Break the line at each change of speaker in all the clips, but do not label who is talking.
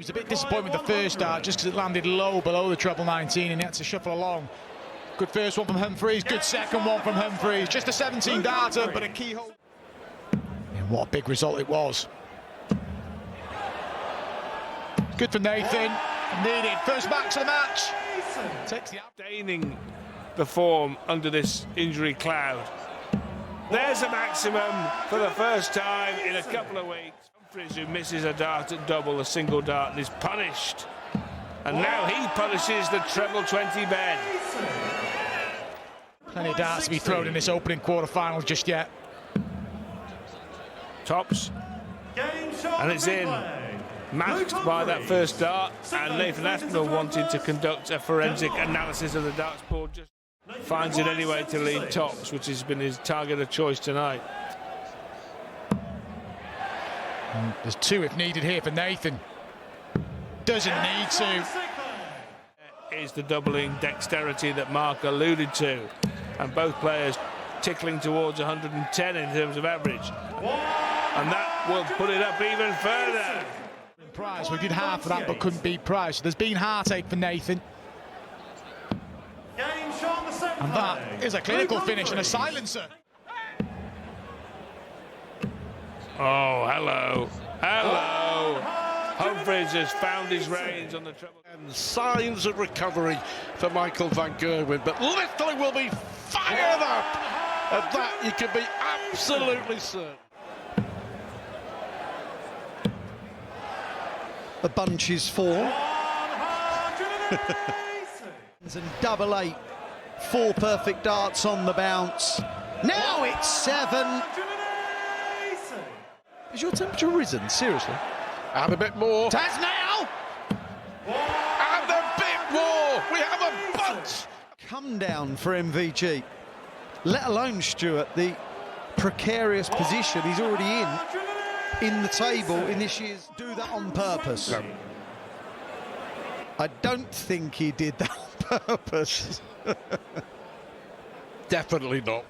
was a bit disappointed with the first dart just because it landed low below the treble 19 and he had to shuffle along. Good first one from Humphries, good second one from Humphries. Just a 17 darter, but a keyhole. And what a big result it was. Good for Nathan. Needed. First max of the match. Takes the
sustaining the form under this injury cloud. There's a maximum for the first time in a couple of weeks. Humphries, who misses a dart at double, a single dart, and is punished. And now he punishes the treble 20 bed.
Plenty of darts to be thrown in this opening quarter-final just yet.
Tops. And it's in. Masked by that first dart, and Nathan Aspinall wanted to conduct a forensic analysis of the darts board. Just finds it anyway to lead tops, which has been his target of choice tonight.
There's two if needed here for Nathan. Doesn't need to.
Is the doubling dexterity that Mark alluded to, and both players tickling towards 110 in terms of average, and that will put it up even further.
Price, we did half of that but couldn't beat Price. So there's been heartache for Nathan. And that is a clinical finish and a silencer.
Oh, hello. Hello. Humphries has found his reins on the treble.
And signs of recovery for Michael van Gerwen, but literally will be fired up. Of that you can be absolutely certain.
The bunch is 4. And double 8. 4 perfect darts on the bounce. Now it's 7. Has your temperature risen? Seriously?
And a bit more.
It has now!
And a bit more! We have a bunch!
Come down for MVG. Let alone Stuart, the precarious position he's already in the table in this year's. Do that on purpose.
No.
I don't think he did that on purpose.
Definitely not.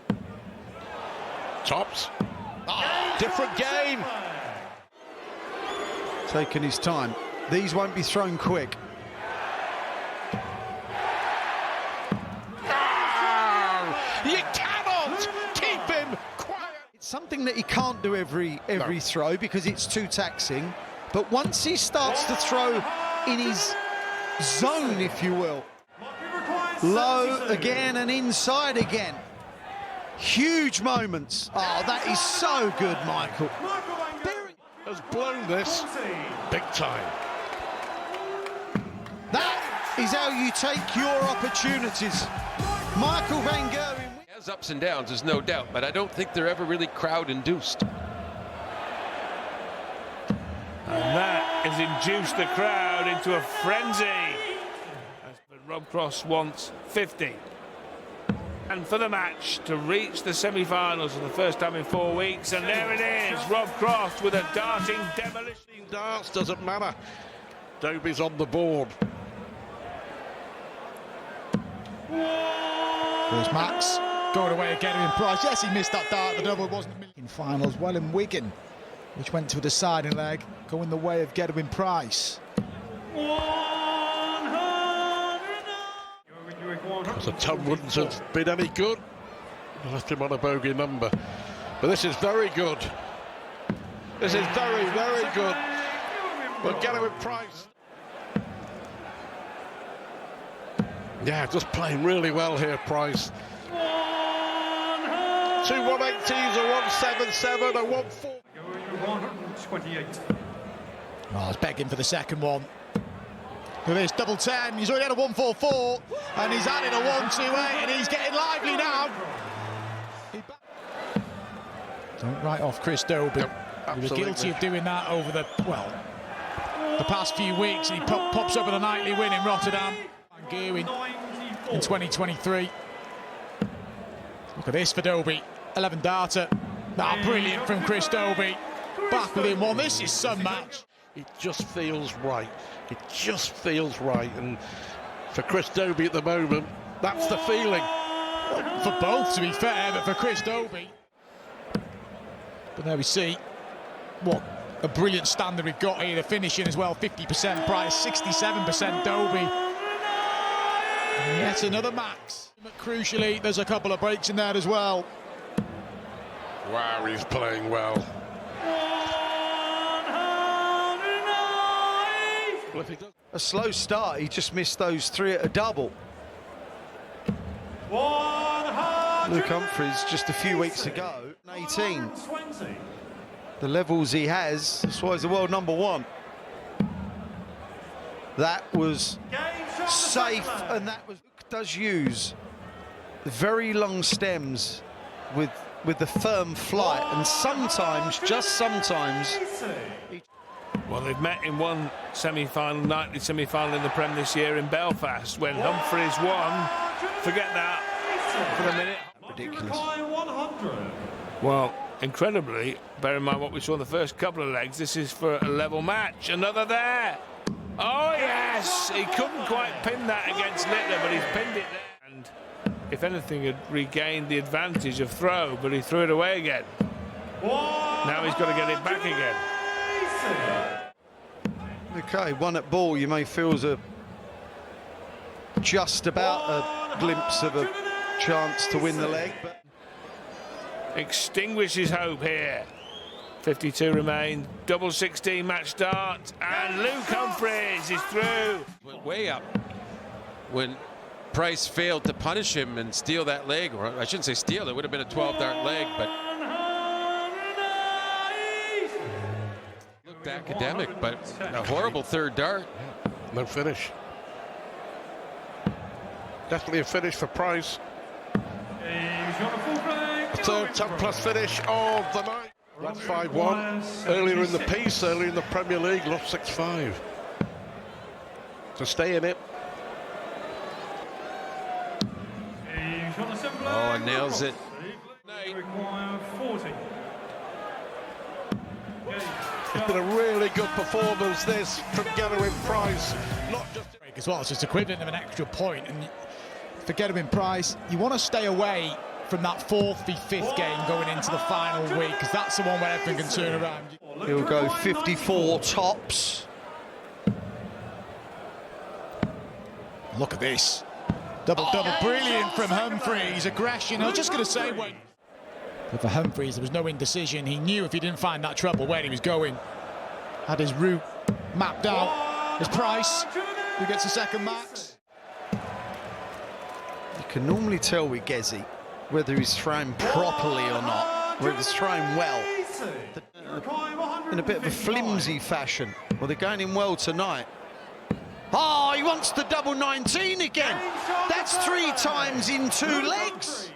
Tops. Oh, different game.
Taking his time. These won't be thrown quick.
Oh, you cannot keep him quiet.
It's something that he can't do every throw because it's too taxing. But once he starts to throw in his zone, if you will, low again and inside again. Huge moments. Oh, that is so good, Michael.
Has blown this big time.
That is how you take your opportunities. Michael van Gerwen.
He has ups and downs, there's no doubt, but I don't think they're ever really crowd-induced.
And that has induced the crowd into a frenzy. But Rob Cross wants 50. And for the match to reach the semi-finals for the first time in 4 weeks, and there it is, Rob Cross with a darting demolition.
Darts doesn't matter. Dobey's on the board.
There's Max going away again in Price. Yes, he missed that dart. The double wasn't in finals. Well in Wigan, which went to a deciding leg, going the way of Gerwyn Price.
The ton wouldn't have been any good. Left him on a bogey number. But this is very good. This is very, very good. But Gerwyn Price. Yeah, just playing really well here, Price. 2 180s, a 177, a 14.
128.
Oh, he's begging for the second one. Look at this, double 10. He's already had a 144, and he's added a 128, and he's getting lively now. Don't write off Chris Dobey. He was guilty of doing that over the past few weeks, and he pops up with a nightly win in Rotterdam. Van Gerwen in 2023. Look at this for Dobey. 11 darter. Ah, brilliant from Chris Dobey. Back within one. This is some match.
It just feels right. It just feels right. And for Chris Dobey at the moment, that's the feeling.
For both, to be fair, but for Chris Dobey. But there we see what a brilliant standard we've got here. The finishing as well, 50% Price, 67% Dobey. And yet another max. But crucially, there's a couple of breaks in there as well.
Wow, he's playing well. Well, if he does...
A slow start, he just missed those 3 at a double. Luke Humphries just a few weeks ago, 18. The levels he has, that's why he's the world #1. That was safe, and that was does use very long stems with the firm flight, and sometimes, just sometimes.
Well, they've met in one semi-final, nightly semi-final in the Prem this year in Belfast when Humphries won. Forget that for the minute.
Ridiculous.
Well, incredibly, bear in mind what we saw in the first couple of legs, this is for a level match. Another there. Oh, yes! He couldn't quite pin that against Littler, but he's pinned it there. And if anything, had regained the advantage of throw, but he threw it away again. Now he's got to get it back again.
Okay, one at ball, you may feel as a just about a glimpse of a chance to win the leg, but
extinguishes hope here. 52 remain, double 16 match start, and Luke Humphries is through.
Went way up when Price failed to punish him and steal that leg, or I shouldn't say steal, it would have been a 12-dart leg, but looked academic, but a horrible third dart.
No finish. Definitely a finish for Price. Third 10+ finish of the night. That's 5-1. Earlier in the piece, earlier in the Premier League, lost 6-5. To stay in it.
Oh, and nails it.
It's been a really good performance, this, from Gerwyn Price. Not just
As well, so it's equivalent of an extra point. And for Gerwyn Price, you want to stay away from that 4th v 5th game going into the final week, because that's the one where everything can turn around.
he'll go 54 tops.
Look at this. Double, brilliant from Humphries. Aggression. I was just going to say, wait. But for Humphries, there was no indecision. He knew if he didn't find that trouble where he was going. Had his route mapped out. His Price, who gets the second max.
You can normally tell with Gezi whether he's thrown properly or not, whether he's thrown well. In a bit of a flimsy fashion. Well, they're going in well tonight. Oh, he wants the double 19 again. That's 3 times in 2 legs.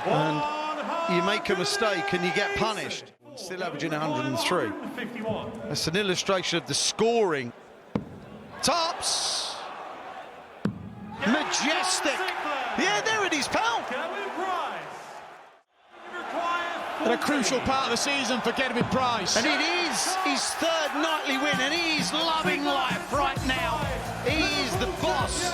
And you make a mistake and you get punished. Still averaging 103. That's an illustration of the scoring. Tops! Majestic! Yeah, there it is, pal!
And a crucial part of the season for Gerwyn Price.
And it is his 3rd nightly win, and he's loving life right now. He is the boss.